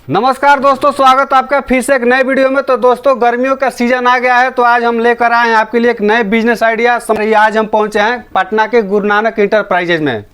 नमस्कार दोस्तों, स्वागत आपका फिर से एक नए वीडियो में। तो दोस्तों, गर्मियों का सीजन आ गया है, तो आज हम लेकर आए हैं आपके लिए एक नए बिजनेस आइडिया। आज हम पहुंचे हैं पटना के गुरु नानक इंटरप्राइजेज में।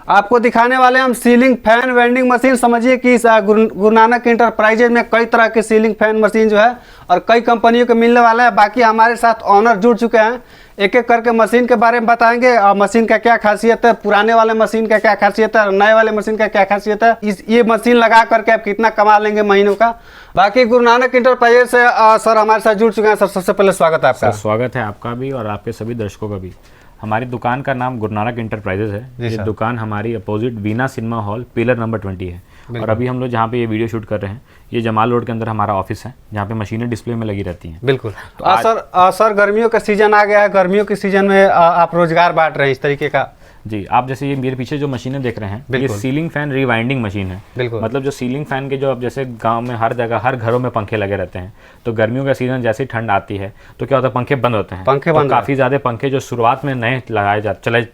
आपको दिखाने वाले हम सीलिंग फैन वेंडिंग मशीन। समझिए कि इस गुरु नानक इंटरप्राइजेज में कई तरह के सीलिंग फैन मशीन जो है और कई कंपनियों के मिलने वाले हैं। बाकी हमारे साथ ऑनर जुड़ चुके हैं, एक एक करके मशीन के बारे में बताएंगे और मशीन का क्या खासियत है, पुराने वाले मशीन का क्या खासियत है और नए वाले मशीन का क्या खासियत है। ये मशीन लगा करके आप कितना कमा लेंगे महीनों का। बाकी गुरु नानक इंटरप्राइजेज से सर हमारे साथ जुड़ चुके हैं। सर, सबसे पहले स्वागत है आपका। स्वागत है आपका भी और आपके सभी दर्शकों का भी। हमारी दुकान का नाम गुरु नानक इंटरप्राइजेज है। ये दुकान हमारी opposite Veena cinema hall pillar number 20 है। और अभी हम लोग जहाँ पे ये वीडियो शूट कर रहे हैं, ये जमाल रोड के अंदर हमारा ऑफिस है, जहाँ पे मशीनें डिस्प्ले में लगी रहती हैं। बिल्कुल। तो सर गर्मियों का सीजन आ गया है। गर्मियों के सीजन में आप रोजगार बांट रहे हैं इस तरीके का। जी, आप जैसे ये मेरे पीछे जो मशीनें देख रहे हैं, ये सीलिंग फैन रिवाइंडिंग मशीन है। बिल्कुल। मतलब जो सीलिंग फैन के जो अब जैसे गांव में हर जगह हर घरों में पंखे लगे रहते हैं, तो गर्मियों का सीजन जैसे ही ठंड आती है तो क्या होता है, पंखे बंद होते हैं। पंखे बंद, काफ़ी ज़्यादा पंखे जो शुरुआत में नए लगाए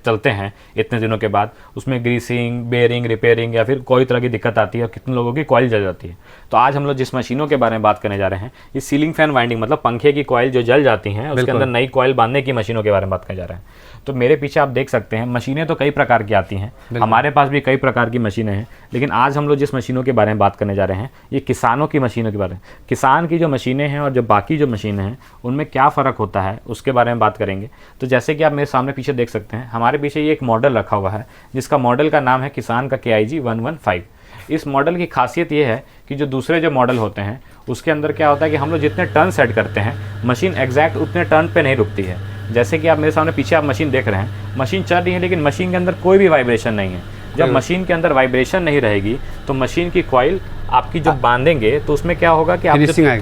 चलते हैं इतने दिनों के बाद, उसमें ग्रीसिंग, बेयरिंग, रिपेयरिंग या फिर कोई तरह की दिक्कत आती है और कितने लोगों की कॉइल जल जाती है। तो आज हम लोग जिस मशीनों के बारे में बात करने जा रहे हैं, ये सीलिंग फैन वाइंडिंग मतलब पंखे की कॉइल जो जल जाती हैं उसके अंदर नई कॉइल बांधने की मशीनों के बारे में बात करने जा रहे हैं। तो मेरे पीछे आप देख सकते हैं मशीनें तो कई प्रकार की आती हैं, हमारे पास भी कई प्रकार की मशीनें हैं, लेकिन आज हम लोग जिस मशीनों के बारे में बात करने जा रहे हैं ये किसानों की मशीनों के बारे में। किसान की जो मशीनें हैं और जो बाकी जो मशीनें हैं उनमें क्या फ़र्क होता है उसके बारे में बात करेंगे। तो जैसे कि आप मेरे सामने पीछे देख सकते हैं, हमारे पीछे ये एक मॉडल रखा हुआ है जिसका मॉडल का नाम है किसान का KIG 115। इस मॉडल की खासियत ये है कि जो दूसरे जो मॉडल होते हैं उसके अंदर क्या होता है कि हम लोग जितने टर्न सेट करते हैं मशीन एग्जैक्ट उतने टर्न पे नहीं रुकती है। जैसे कि आप मेरे सामने पीछे आप मशीन देख रहे हैं, मशीन चल रही है लेकिन मशीन के अंदर कोई भी वाइब्रेशन नहीं है। जब मशीन के अंदर वाइब्रेशन नहीं रहेगी तो मशीन की कॉइल आपकी जब बांधेंगे तो उसमें क्या होगा कि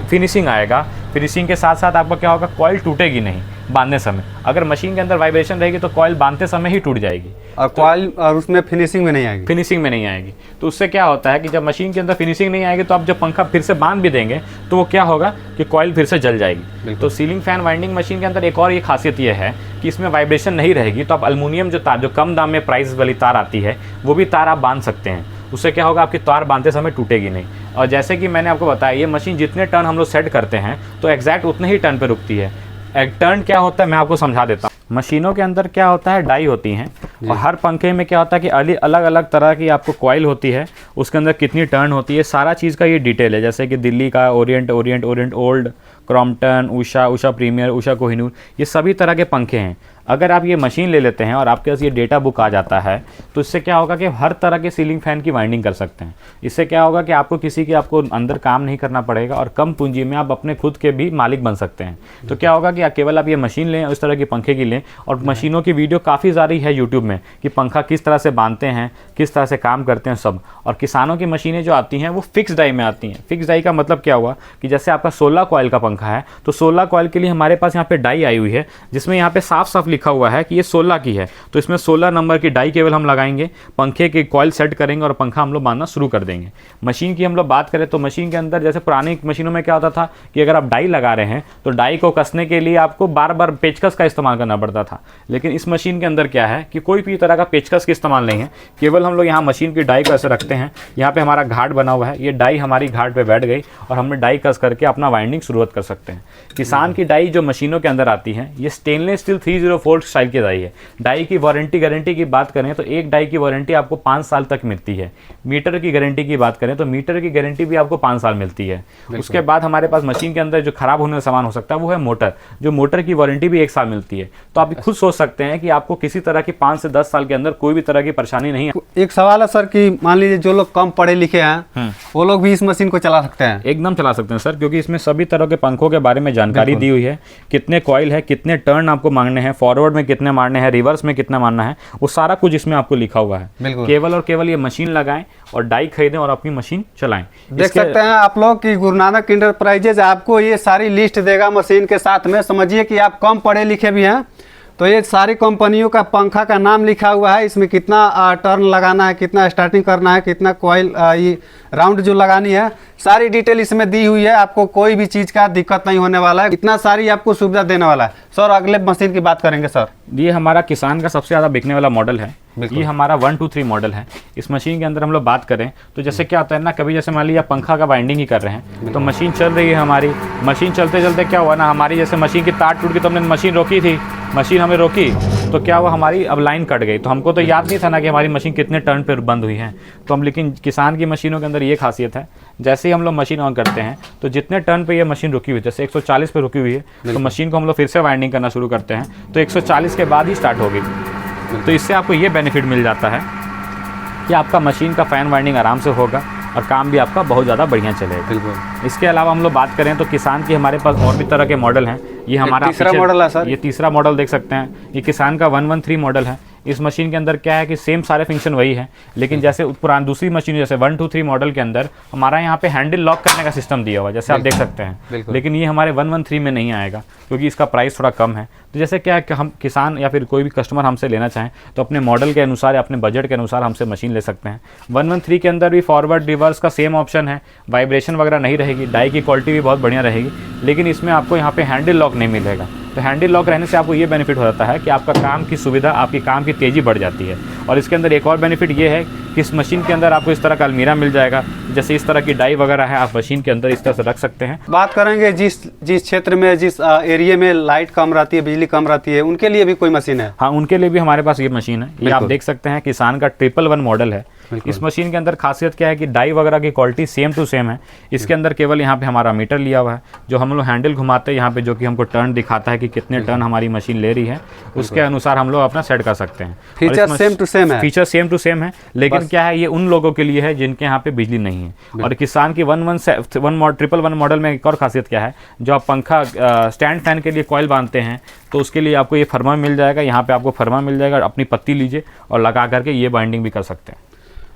फिनिशिंग आएगा। फिनिशिंग के साथ साथ आपका क्या होगा, कॉइल टूटेगी नहीं बांधने समय। अगर मशीन के अंदर वाइब्रेशन रहेगी तो कॉइल बांधते समय ही टूट जाएगी और कॉइल और उसमें फिनिशिंग में नहीं आएगी। तो उससे क्या होता है कि जब मशीन के अंदर फिनिशिंग नहीं आएगी तो आप जब पंखा फिर से बांध भी देंगे तो वो क्या होगा कि कॉइल फिर से जल जाएगी। तो सीलिंग फैन वाइंडिंग मशीन के अंदर एक और ये खासियत ये है कि इसमें वाइब्रेशन नहीं रहेगी, तो आप अल्मुनियम जो तार, जो कम दाम में प्राइस वाली तार आती है, वो भी तार आप बांध सकते हैं। उससे क्या होगा, आपकी तार बांधते समय टूटेगी नहीं। और जैसे कि मैंने आपको बताया, ये मशीन जितने टर्न हम लोग सेट करते हैं तो एग्जैक्ट उतने ही टर्न पे रुकती है। एक टर्न क्या होता है मैं आपको समझा देता हूँ। मशीनों के अंदर क्या होता है, डाई होती हैं और हर पंखे में क्या होता है कि अलग अलग तरह की आपको कॉइल होती है, उसके अंदर कितनी टर्न होती है, सारा चीज़ का ये डिटेल है। जैसे कि दिल्ली का Orient old, Crompton, Usha premiere, Usha Kohinoor, ये सभी तरह के पंखे हैं। अगर आप ये मशीन ले लेते हैं और आपके पास ये डेटा बुक आ जाता है तो इससे क्या होगा कि हर तरह के सीलिंग फैन की वाइंडिंग कर सकते हैं। इससे क्या होगा कि आपको किसी की आपको अंदर काम नहीं करना पड़ेगा और कम पूंजी में आप अपने खुद के भी मालिक बन सकते हैं। तो क्या होगा कि केवल आप ये मशीन लें, उस तरह की पंखे की लें, और मशीनों की वीडियो काफ़ी सारी है यूट्यूब में कि पंखा किस तरह से बांधते हैं, किस तरह से काम करते हैं सब। और किसानों की मशीनें जो आती हैं वो फिक्स डाई में आती हैं। फिक्स डाई का मतलब क्या हुआ कि जैसे आपका 16 कॉइल का पंखा है तो 16 कॉइल के लिए हमारे पास यहाँ पे डाई आई हुई है जिसमें यहाँ पे साफ साफ लिखा हुआ है कि ये 16 की है। तो इसमें 16 नंबर की डाई केवल हम लगाएंगे, पंखे की कॉइल सेट करेंगे और पंखा हम लोग बांधना शुरू कर देंगे। मशीन की हम लोग बात करें तो मशीन के अंदर जैसे पुरानी मशीनों में क्या होता था कि अगर आप डाई लगा रहे हैं तो डाई को कसने के लिए आपको बार बार पेचकस का इस्तेमाल करना पड़ता था। लेकिन इस मशीन के अंदर क्या है कि कोई भी तरह का पेचकस का इस्तेमाल नहीं है, केवल हम लोग यहाँ मशीन की डाई को ऐसे रखते हैं, यहाँ पे हमारा घाट बना हुआ है, ये डाई हमारी घाट पे बैठ गई और हमने डाई कस करके अपना वाइंडिंग शुरुआत कर सकते हैं। किसान की डाई जो मशीनों के अंदर आती है ये स्टेनलेस स्टील 304 स्टाइल की डाई है। डाई की वारंटी गारंटी की बात करें तो एक डाई की वारंटी आपको 5 साल तक मिलती है। मीटर की गारंटी की बात करें तो मीटर की गारंटी भी आपको 5 साल मिलती है। उसके बाद हमारे पास मशीन के अंदर जो खराब होने का सामान हो सकता है वो है मोटर, जो मोटर की वारंटी भी 1 साल मिलती है। तो आप खुद सोच सकते हैं कि आपको किसी तरह की 5 से 10 साल के अंदर कोई भी तरह की परेशानी नहीं है। एक सवाल है सर कि मान लीजिए जो लोग कम पढ़े लिखे हैं वो लोग भी इस मशीन को चला सकते हैं? एकदम चला सकते हैं सर, क्योंकि इसमें सभी तरह के पंखों के बारे में जानकारी दी हुई है। कितने कॉइल है, कितने टर्न आपको मांगने हैं, फॉरवर्ड में कितने मारने हैं, रिवर्स में कितना मारना है, वो सारा कुछ इसमें आपको लिखा हुआ है। केवल और केवल ये मशीन लगाएं और डाई खरीदें और अपनी मशीन चलाएं। देख सकते हैं आप लोग कि गुरु नानक इंटरप्राइजेज आपको ये सारी लिस्ट देगा मशीन के साथ में। समझिए कि आप कम पढ़े लिखे भी हैं तो ये सारी कंपनियों का पंखा का नाम लिखा हुआ है, इसमें कितना टर्न लगाना है, कितना स्टार्टिंग करना है, कितना कॉइल ये राउंड जो लगानी है, सारी डिटेल इसमें दी हुई है। आपको कोई भी चीज़ का दिक्कत नहीं होने वाला है, इतना सारी आपको सुविधा देने वाला है। सर अगले मशीन की बात करेंगे सर। ये हमारा किसान का सबसे ज़्यादा बिकने वाला मॉडल है। ये हमारा 123 मॉडल है। इस मशीन के अंदर हम लोग बात करें तो जैसे क्या होता है ना, कभी जैसे मान लीजिए पंखा का वाइंडिंग ही कर रहे हैं तो मशीन चल रही है हमारी, मशीन चलते चलते क्या हुआ ना, हमारी जैसे मशीन की तार टूट गई तो हमने मशीन रोकी थी, मशीन हमें रोकी तो क्या हुआ, हमारी अब लाइन कट गई। तो हमको तो याद नहीं था ना कि हमारी मशीन कितने टर्न पर बंद हुई है। तो हम, लेकिन किसान की मशीनों के अंदर ये खासियत है, जैसे ही हम लोग मशीन ऑन करते हैं तो जितने टर्न पे ये मशीन रुकी हुई है, जैसे 140 पे रुकी हुई है तो मशीन को हम लोग फिर से वाइंडिंग करना शुरू करते हैं तो 140 के बाद ही स्टार्ट होगी। तो इससे आपको ये बेनिफिट मिल जाता है कि आपका मशीन का फ़ैन वाइंडिंग आराम से होगा और काम भी आपका बहुत ज़्यादा बढ़िया चलेगा। बिल्कुल। इसके अलावा हम लोग बात करें तो किसान की हमारे पास और भी तरह के मॉडल हैं। ये हमारा तीसरा मॉडल है सर, ये तीसरा मॉडल देख सकते हैं, ये किसान का 113 मॉडल है। इस मशीन के अंदर क्या है कि सेम सारे फंक्शन वही है, लेकिन जैसे पुरानी दूसरी मशीन जैसे 123 मॉडल के अंदर हमारा यहाँ पे हैंडल लॉक करने का सिस्टम दिया हुआ है, जैसे आप देख सकते हैं, लेकिन ये हमारे 113 में नहीं आएगा क्योंकि इसका प्राइस थोड़ा कम है। तो जैसे क्या है कि हम किसान या फिर कोई भी कस्टमर हमसे लेना चाहें तो अपने मॉडल के अनुसार या अपने बजट के अनुसार हमसे मशीन ले सकते हैं। 113 के अंदर भी फॉरवर्ड रिवर्स का सेम ऑप्शन है, वाइब्रेशन वगैरह नहीं रहेगी, डाई की क्वालिटी भी बहुत बढ़िया रहेगी, लेकिन इसमें आपको यहाँ पे हैंडल लॉक नहीं मिलेगा। तो हैंडल लॉक रहने से आपको ये बेनिफिट हो जाता है कि आपका काम की सुविधा, आपकी काम की तेज़ी बढ़ जाती है। और इसके अंदर एक और बेनिफिट ये है कि इस मशीन के अंदर आपको इस तरह का अलमीरा मिल जाएगा, जैसे इस तरह की डाई वगैरह है आप मशीन के अंदर इस तरह से रख सकते हैं। बात करेंगे जिस क्षेत्र में, जिस एरिया में लाइट कम रहती है, बिजली कम रहती है, उनके लिए भी कोई मशीन है? हाँ, उनके लिए भी हमारे पास ये मशीन है। ये आप देख सकते हैं किसान का 111 मॉडल है। इस मशीन के अंदर खासियत क्या है कि डाई वगैरह की क्वालिटी सेम टू सेम है। इसके अंदर केवल यहाँ पे हमारा मीटर लिया हुआ है, जो हम लोग हैंडल घुमाते हैं यहाँ पे, जो कि हमको टर्न दिखाता है कि कितने टर्न हमारी मशीन ले रही है, उसके अनुसार हम लोग अपना सेट कर सकते हैं। फीचर सेम टू सेम है, फीचर सेम टू सेम है, लेकिन क्या है ये उन लोगों के लिए है जिनके यहाँ पे बिजली नहीं है। और किसान की 111 मॉडल में एक और खासियत क्या है, जो आप पंखा स्टैंड फैन के लिए कॉइल बांधते हैं तो उसके लिए आपको ये फर्मा मिल जाएगा, यहाँ पे आपको फर्मा मिल जाएगा, अपनी पत्ती लीजिए और लगा करके ये बाइंडिंग भी कर सकते हैं।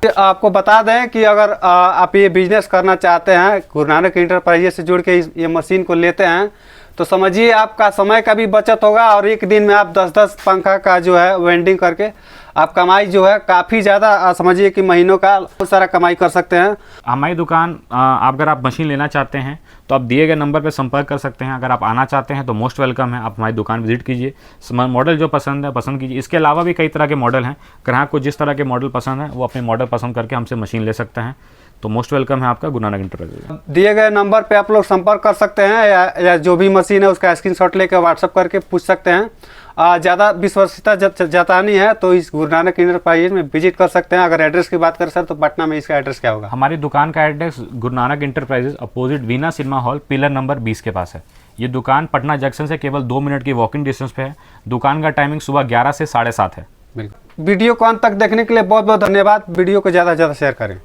आपको बता दें कि अगर आप ये बिजनेस करना चाहते हैं, गुरु नानक इंटरप्राइजेज से जुड़ के ये मशीन को लेते हैं तो समझिए आपका समय का भी बचत होगा और एक दिन में आप 10-10 पंखा का जो है वेल्डिंग करके आप कमाई जो है काफ़ी ज़्यादा, समझिए कि महीनों का बहुत सारा कमाई कर सकते हैं। हमारी दुकान, अगर आप मशीन लेना चाहते हैं तो आप दिए गए नंबर पर संपर्क कर सकते हैं। अगर आप आना चाहते हैं तो मोस्ट वेलकम है, आप हमारी दुकान विजिट कीजिए, मॉडल जो पसंद है पसंद कीजिए। इसके अलावा भी कई तरह के मॉडल हैं, ग्राहक को जिस तरह के मॉडल पसंद है वो अपने मॉडल पसंद करके हमसे मशीन ले सकते हैं। तो मोस्ट वेलकम है आपका गुरु नानक इंटरप्राइजेज। दिए गए नंबर पे आप लोग संपर्क कर सकते हैं या जो भी मशीन है उसका स्क्रीनशॉट लेकर व्हाट्सअप करके पूछ सकते हैं। ज़्यादा विश्वसनीयता जतानी है तो इस गुरु नानक इंटरप्राइजेज में विजिट कर सकते हैं। अगर एड्रेस की बात करें सर तो पटना में इसका एड्रेस क्या होगा? हमारी दुकान का address Guru Nanak enterprises opposite Veena cinema hall pillar number 20 के पास है। ये दुकान पटना जंक्शन से केवल 2 मिनट की वॉकिंग डिस्टेंस पे है। दुकान का टाइमिंग सुबह 11 से 7:30 है। बिल्कुल। वीडियो को अंत तक देखने के लिए बहुत बहुत धन्यवाद। वीडियो को ज़्यादा से ज़्यादा शेयर करें।